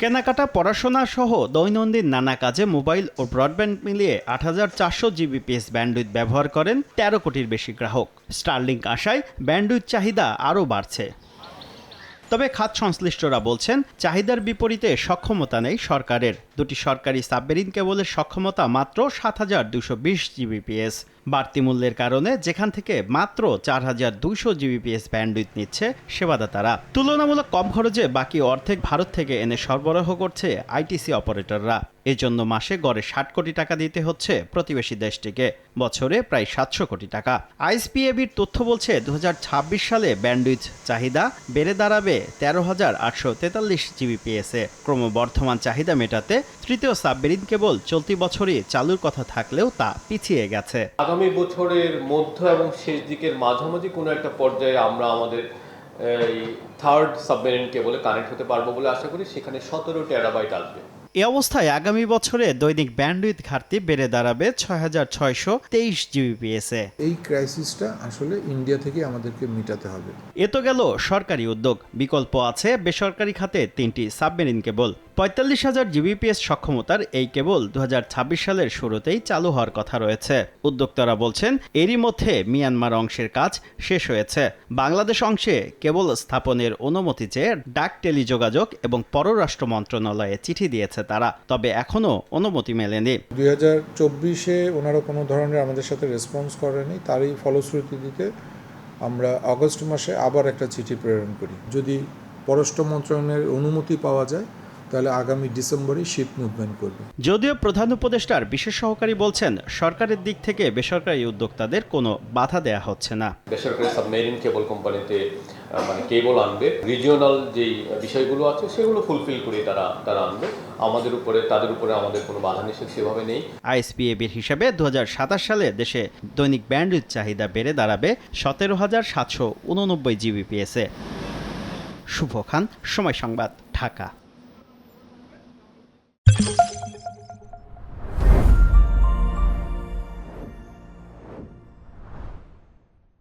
কেনাকাটা, পড়াশোনা সহ দৈনন্দিন নানা কাজে মোবাইল ও ব্রডব্যান্ড মিলিয়ে ৮৪০০ জিবিপিএস ব্যান্ডউইথ ব্যবহার করেন ১৩ কোটির বেশি গ্রাহক। স্টারলিংক আসায় ব্যান্ডউইথ চাহিদা আরও বাড়ছে। তবে খাত সংশ্লিষ্টরা বলছেন, চাহিদার বিপরীতে সক্ষমতা নেই সরকারের। দুটি সরকারি সাবমেরিন কেবলের সক্ষমতা মাত্র ৭২২০ জিবিপিএস। বাড়তি মূল্যের কারণে যেখান থেকে মাত্র ৪২০০ জিবিপিএস ব্যান্ডউইথ নিচ্ছে সেবাদাতারা, তুলনামূলক কম খরচে বাকি অর্ধেক ভারত থেকে এনে সরবরাহ করছে আইটিসি অপারেটররা। এজন্য মাসে গড়ে ৬০ কোটি টাকা দিতে হচ্ছে প্রতিবেশী দেশটিকে, বছরে প্রায় ৭০০ কোটি টাকা। আইএসপিএবির তথ্য বলছে ২০২৬ সালে ব্যান্ডউইথ চাহিদা বেড়ে দাঁড়াবে ১৩,৮৪৩ জিবিপিএসে। ক্রমবর্ধমান চাহিদা মেটাতে তৃতীয় সাবমেরিন কেবল চলতি বছরই চালুর কথা থাকলেও তা পিছিয়ে গেছে। আগামী বছরের মধ্য এবং শেষ দিকের মাঝামাঝি কোনো একটা পর্যায়ে আমরা আমাদের থার্ড সাবমেরিন কেবলে কানেক্ট হতে পারবো বলে আশা করি। সেখানে ১৭ টেরাবাইট আসবে। এ অবস্থায় আগামী বছরে দৈনিক ব্যান্ডউইথ ঘাটতি বেড়ে দাঁড়াবে ৬৬২৩ জিবিপিএসে। এই ক্রাইসিসটা আসলে ইন্ডিয়া থেকে আমাদেরকে মেটাতে হবে। এ তো গেল সরকারি উদ্যোগ। বিকল্প আছে বেসরকারি খাতে ৩টি সাবমেরিন কেবল। ৪৫,০০০ জিবিপিএস সক্ষমতার এই কেবল ২০২৬ সালের শুরুতেই চালু হওয়ার কথা রয়েছে। উদ্যোক্তারা বলছেন, এরই মধ্যে মিয়ানমার অংশের কাজ শেষ হয়েছে। বাংলাদেশ অংশে কেবল স্থাপনের অনুমতি চেয়ে ডাক, টেলিযোগাযোগ এবং পররাষ্ট্র মন্ত্রণালয়ে চিঠি দিয়েছে তারা, তবে এখনও অনুমতি মেলেনি। ২০২৪-এ ওনারা কোনো ধরনের আমাদের সাথে রেসপন্স করেনি। তারই ফলশ্রুতিতে আমরা আগস্ট মাসে আবার একটা চিঠি প্রেরণ করি। যদি পররাষ্ট্র মন্ত্রণালয়ের অনুমতি পাওয়া যায় তাহলে আগামী ডিসেম্বরে শিপ মুভমেন্ট করবে। যদিও প্রধান উপদেষ্টার বিশেষ সহকারী বলছেন, সরকারের দিক থেকে বেসরকারি উদ্যোক্তাদের কোনো বাধা দেয়া হচ্ছে না। বেসরকারি সাবমেরিন কেবল কোম্পানিতে কেবল আনবে, রিজিওনাল যেই বিষয়গুলো আছে সেগুলো ফুলফিল করে তারা আনবে। তাদের উপরে আমাদের কোনো বাধা নিষেধ সেভাবে নেই। আইএসপিএবির হিসাবে ২০২৭ সালে দেশে দৈনিক ব্যান্ডউইথ চাহিদা বেড়ে দাঁড়াবে ১৭,৭৮৯ জিবিপিএসে। শুভ খান, সময় সংবাদ, ঢাকা।